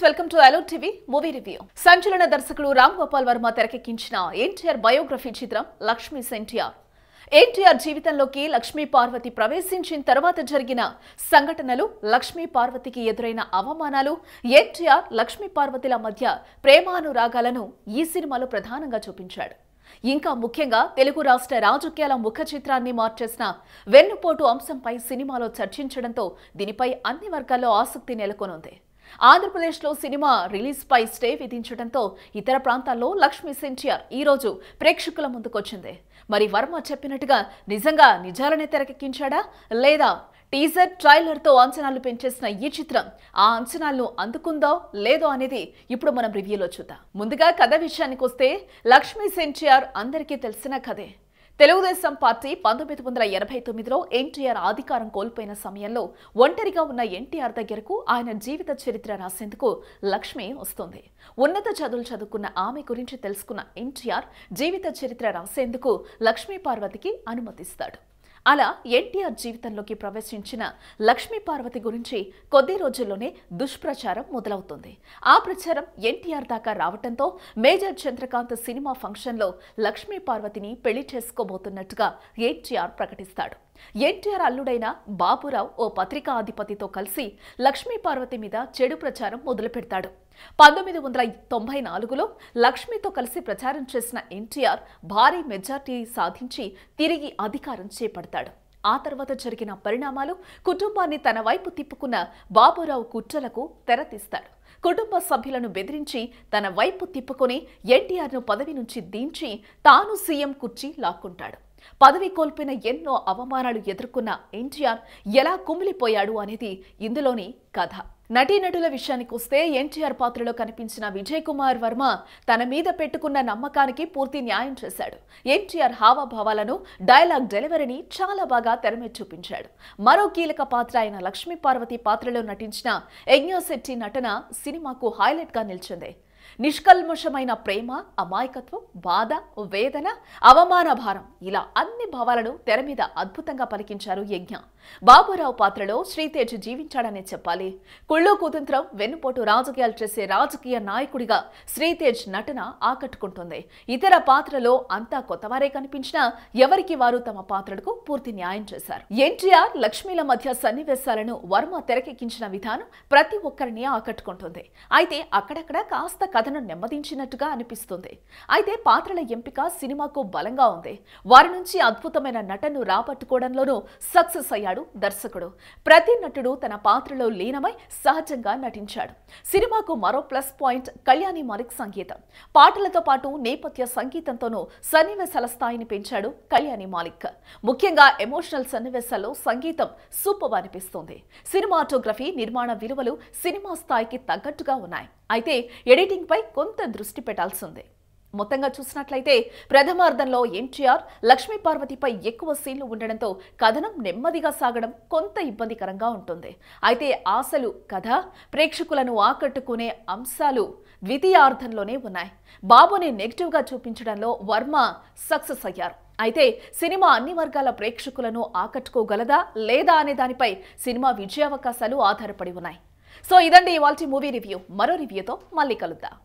Welcome to Aalo TV movie review. సంచలన దర్శకుడు రామ్ గోపాల్ వర్మ తెరకెక్కించిన ఎన్టీఆర్ బయోగ్రఫీ చిత్రం లక్ష్మీ ఎన్టీఆర్. ఎన్టీఆర్ జీవితంలోకి లక్ష్మీ పార్వతి ప్రవేశించిన తర్వాత జరిగిన సంఘటనలు, లక్ష్మీ పార్వతికి ఎదురైన అవమానాలు, ఎన్టీఆర్ లక్ష్మీ పార్వతిల మధ్య ప్రేమానురాగాలను ఈ సినిమాలో ప్రధానంగా చూపించాడు. ఇంకా ముఖ్యంగా తెలుగు రాష్ట్ర రాజకీయాల ముఖ చిత్రాన్ని మార్చేసిన వెన్నుపోటు అంశంపై సినిమాలో చర్చించడంతో దీనిపై అన్ని వర్గాల్లో ఆసక్తి నెలకొనుంది. ఆంధ్రప్రదేశ్లో సినిమా రిలీజ్ పై స్టే విధించడంతో ఇతర ప్రాంతాల్లో లక్ష్మీ ఎన్టీఆర్ ఈ రోజు ప్రేక్షకుల ముందుకొచ్చింది. మరి వర్మ చెప్పినట్టుగా నిజంగా నిజాలనే తెరకెక్కించాడా, లేదా టీజర్ ట్రైలర్తో అంచనాలు పెంచేసిన ఈ చిత్రం ఆ అంచనాలను అందుకుందో లేదో అనేది ఇప్పుడు మనం రివ్యూలో చూద్దాం. ముందుగా కథ విషయానికి వస్తే లక్ష్మీ ఎన్టీఆర్ అందరికీ తెలిసిన కథే. తెలుగుదేశం పార్టీ 1989లో ఎన్టీఆర్ అధికారం కోల్పోయిన సమయంలో ఒంటరిగా ఉన్న ఎన్టీఆర్ దగ్గరకు ఆయన జీవిత చరిత్ర రాసేందుకు లక్ష్మి వస్తుంది. ఉన్నత చదువులు చదువుకున్న ఆమె గురించి తెలుసుకున్న ఎన్టీఆర్ జీవిత చరిత్ర రాసేందుకు లక్ష్మీ పార్వతికి అనుమతిస్తాడు. అలా ఎన్టీఆర్ జీవితంలోకి ప్రవేశించిన లక్ష్మీ పార్వతి గురించి కొద్ది రోజుల్లోనే దుష్ప్రచారం మొదలవుతుంది. ఆ ప్రచారం ఎన్టీఆర్ దాకా రావడంతో మేజర్ చంద్రకాంత్ సినిమా ఫంక్షన్లో లక్ష్మీ పార్వతిని పెళ్లి చేసుకోబోతున్నట్టుగా ఎన్టీఆర్ ప్రకటిస్తాడు. ఎన్టీఆర్ అల్లుడైన బాబురావు ఓ పత్రికా అధిపతితో కలిసి లక్ష్మీ పార్వతి మీద చెడు ప్రచారం మొదలు పెడతాడు. 1994లో లక్ష్మితో కలిసి ప్రచారం చేసిన ఎన్టీఆర్ భారీ మెజార్టీ సాధించి తిరిగి అధికారం చేపడతాడు. ఆ తర్వాత జరిగిన పరిణామాలు కుటుంబాన్ని తన వైపు తిప్పుకున్న బాబురావు కుట్రలకు తెరతీస్తాడు. కుటుంబ సభ్యులను బెదిరించి తన వైపు తిప్పుకొని ఎన్టీఆర్ను పదవి నుంచి దించి తాను సీఎం కుర్చీ లాక్కుంటాడు. పదవి కోల్పోయిన ఎన్నో అవమానాలు ఎదుర్కొన్న ఎన్టీఆర్ ఎలా కుమిలిపోయాడు అనేది ఇందులోని కథ. నటీనటుల విషయానికి వస్తే ఎన్టీఆర్ పాత్రలో కనిపించిన విజయ్ కుమార్ వర్మ తన మీద పెట్టుకున్న నమ్మకానికి పూర్తి న్యాయం చేశాడు. ఎన్టీఆర్ హావభావాలను, డైలాగ్ డెలివరీని చాలా బాగా తెరమీద చూపించాడు. మరో కీలక పాత్ర అయిన లక్ష్మీ పార్వతి పాత్రలో నటించిన యజ్ఞశెట్టి నటన సినిమాకు హైలైట్ గా నిలిచింది. నిష్కల్మషమైన ప్రేమ, అమాయకత్వం, బాధ, వేదన, అవమాన భారం ఇలా అన్ని భావాలను తెర మీద అద్భుతంగా పలికించారు యజ్ఞ. బాబురావు పాత్రలో శ్రీతేజ్ జీవించాడనే చెప్పాలి. కుళ్ళు కుతంత్రం, వెన్నుపోటు రాజకీయాలు చేసే రాజకీయ నాయకుడిగా శ్రీతేజ్ నటన ఆకట్టుకుంటుంది. ఇతర పాత్రలో అంతా కొత్తవారే కనిపించినా ఎవరికి వారు తమ పాత్రలకు పూర్తి న్యాయం చేశారు. ఎన్టీఆర్ లక్ష్మీల మధ్య సన్నివేశాలను వర్మ తెరకెక్కించిన విధానం ప్రతి ఒక్కరిని ఆకట్టుకుంటుంది. అయితే అక్కడక్కడ కాస్త కథను నెమ్మదించినట్టుగా అనిపిస్తుంది. అయితే పాత్రల ఎంపిక సినిమాకు బలంగా ఉంది. వారి నుంచి అద్భుతమైన నటనను రాబట్టుకోవడంలోనూ సక్సెస్ అయ్యాడు దర్శకుడు. ప్రతి నటుడు తన పాత్రలో లీనమై సహజంగా నటించాడు. సినిమాకు మరో ప్లస్ పాయింట్ కళ్యాణి మాలిక్ సంగీతం. పాటలతో పాటు నేపథ్య సంగీతంతోనూ సన్నివేశాల స్థాయిని పెంచాడు కళ్యాణి మాలిక్. ముఖ్యంగా ఎమోషనల్ సన్నివేశాల్లో సంగీతం సూపర్ అనిపిస్తుంది. సినిమాటోగ్రఫీ, నిర్మాణ విలువలు సినిమా స్థాయికి తగ్గట్టుగా ఉన్నాయి. అయితే ఎడిటింగ్ పై కొంత దృష్టి పెట్టాల్సిందే. మొత్తంగా చూసినట్లయితే ప్రథమార్థంలో ఎన్టీఆర్ లక్ష్మీ పార్వతిపై ఎక్కువ సీన్లు ఉండడంతో కథనం నెమ్మదిగా సాగడం కొంత ఇబ్బందికరంగా ఉంటుంది. అయితే ఆశలు, కథ, ప్రేక్షకులను ఆకట్టుకునే అంశాలు ద్వితీయార్థంలోనే ఉన్నాయి. బాబుని నెగిటివ్ గా చూపించడంలో వర్మ సక్సెస్ అయ్యారు. అయితే సినిమా అన్ని వర్గాల ప్రేక్షకులను ఆకట్టుకోగలదా లేదా అనే దానిపై సినిమా విజయావకాశాలు ఆధారపడి ఉన్నాయి. సో ఇదండి ఇవాల్టి మూవీ రివ్యూ. మరో రివ్యూతో మళ్ళీ కలుద్దాం.